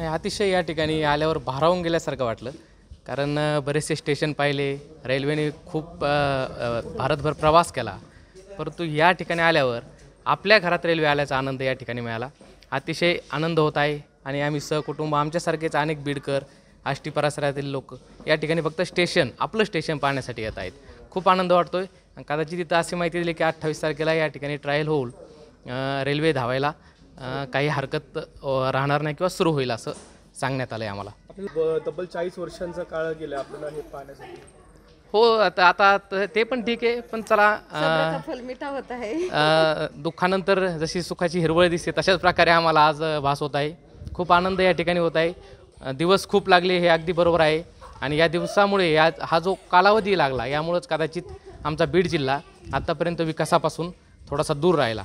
नाही, अतिशय या ठिकाणी आल्यावर भारावून गेल्यासारखं वाटलं. कारण बरेचसे स्टेशन पाहिले, रेल्वेने खूप भारतभर प्रवास केला. परंतु या ठिकाणी आल्यावर आपल्या घरात रेल्वे आल्याचा आनंद या ठिकाणी मिळाला. अतिशय आनंद होत आहे आणि आम्ही सहकुटुंब आमच्यासारखेच अनेक बीडकर, आष्टी परिसरातील लोक या ठिकाणी फक्त स्टेशन, आपलं स्टेशन पाहण्यासाठी येत आहेत. खूप आनंद वाटतो आहे. कदाचित तिथं अशी माहिती दिली की 28 तारखेला या ठिकाणी ट्रायल होईल, रेल्वे धावायला काही हरकत राहणार नाही किंवा सुरू होईल असं सांगण्यात आलं आहे आम्हाला. तब्बल 40 वर्षांचा काळ गेला आपल्याला हे पाहण्यासाठी. हो, आता ते पण ठीक आहे, पण चला फल मिठा होत आहे. दुःखानंतर जशी सुखाची हिरवळ दिसते तशाच प्रकारे आम्हाला आज भास होत आहे. खूप आनंद या ठिकाणी होत आहे. दिवस खूप लागले हे अगदी बरोबर आहे आणि या दिवसामुळे हा जो कालावधी लागला यामुळेच कदाचित आमचा बीड जिल्हा आत्तापर्यंत विकासापासून थोडासा दूर राहिला.